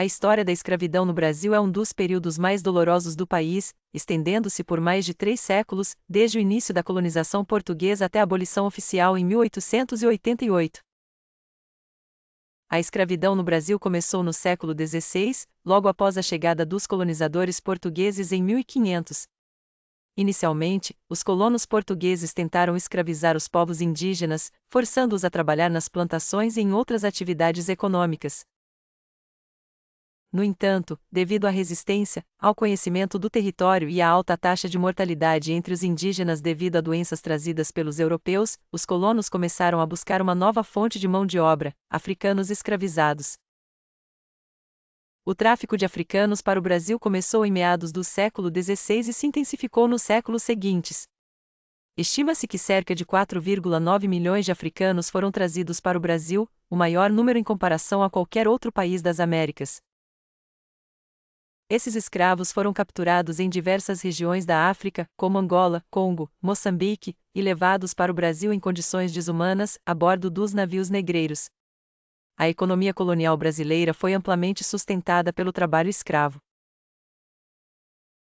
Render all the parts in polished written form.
A história da escravidão no Brasil é um dos períodos mais dolorosos do país, estendendo-se por mais de 3 séculos, desde o início da colonização portuguesa até a abolição oficial em 1888. A escravidão no Brasil começou no século XVI, logo após a chegada dos colonizadores portugueses em 1500. Inicialmente, os colonos portugueses tentaram escravizar os povos indígenas, forçando-os a trabalhar nas plantações e em outras atividades econômicas. No entanto, devido à resistência, ao conhecimento do território e à alta taxa de mortalidade entre os indígenas devido a doenças trazidas pelos europeus, os colonos começaram a buscar uma nova fonte de mão de obra: africanos escravizados. O tráfico de africanos para o Brasil começou em meados do século XVI e se intensificou nos séculos seguintes. Estima-se que cerca de 4,9 milhões de africanos foram trazidos para o Brasil, o maior número em comparação a qualquer outro país das Américas. Esses escravos foram capturados em diversas regiões da África, como Angola, Congo, Moçambique, e levados para o Brasil em condições desumanas, a bordo dos navios negreiros. A economia colonial brasileira foi amplamente sustentada pelo trabalho escravo.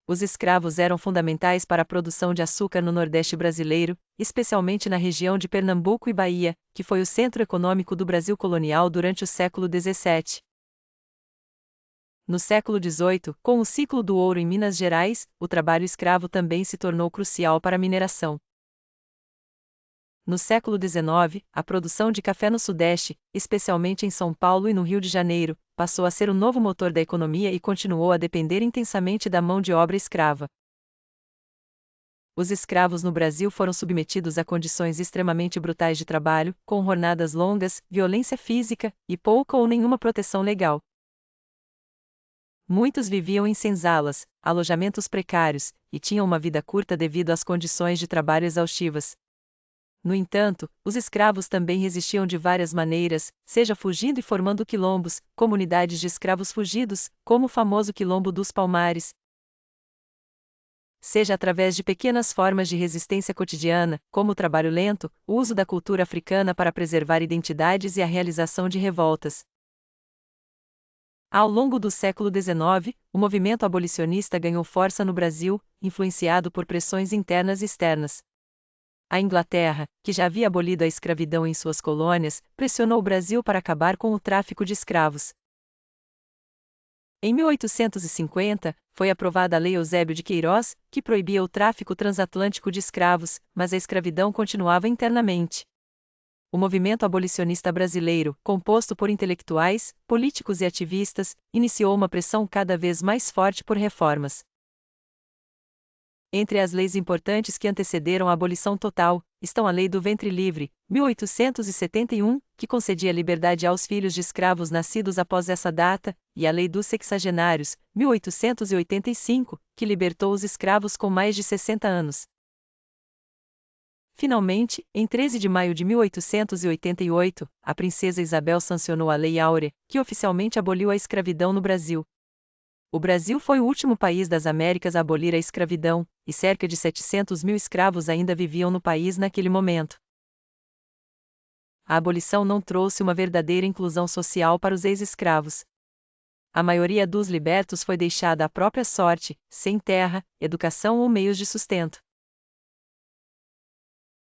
Os escravos eram fundamentais para a produção de açúcar no Nordeste brasileiro, especialmente na região de Pernambuco e Bahia, que foi o centro econômico do Brasil colonial durante o século XVII. No século XVIII, com o ciclo do ouro em Minas Gerais, o trabalho escravo também se tornou crucial para a mineração. No século XIX, a produção de café no Sudeste, especialmente em São Paulo e no Rio de Janeiro, passou a ser o novo motor da economia e continuou a depender intensamente da mão de obra escrava. Os escravos no Brasil foram submetidos a condições extremamente brutais de trabalho, com jornadas longas, violência física e pouca ou nenhuma proteção legal. Muitos viviam em senzalas, alojamentos precários, e tinham uma vida curta devido às condições de trabalho exaustivas. No entanto, os escravos também resistiam de várias maneiras, seja fugindo e formando quilombos, comunidades de escravos fugidos, como o famoso Quilombo dos Palmares, seja através de pequenas formas de resistência cotidiana, como o trabalho lento, o uso da cultura africana para preservar identidades e a realização de revoltas. Ao longo do século XIX, o movimento abolicionista ganhou força no Brasil, influenciado por pressões internas e externas. A Inglaterra, que já havia abolido a escravidão em suas colônias, pressionou o Brasil para acabar com o tráfico de escravos. Em 1850, foi aprovada a Lei Eusébio de Queiroz, que proibia o tráfico transatlântico de escravos, mas a escravidão continuava internamente. O movimento abolicionista brasileiro, composto por intelectuais, políticos e ativistas, iniciou uma pressão cada vez mais forte por reformas. Entre as leis importantes que antecederam a abolição total, estão a Lei do Ventre Livre, 1871, que concedia liberdade aos filhos de escravos nascidos após essa data, e a Lei dos Sexagenários, 1885, que libertou os escravos com mais de 60 anos. Finalmente, em 13 de maio de 1888, a princesa Isabel sancionou a Lei Áurea, que oficialmente aboliu a escravidão no Brasil. O Brasil foi o último país das Américas a abolir a escravidão, e cerca de 700 mil escravos ainda viviam no país naquele momento. A abolição não trouxe uma verdadeira inclusão social para os ex-escravos. A maioria dos libertos foi deixada à própria sorte, sem terra, educação ou meios de sustento.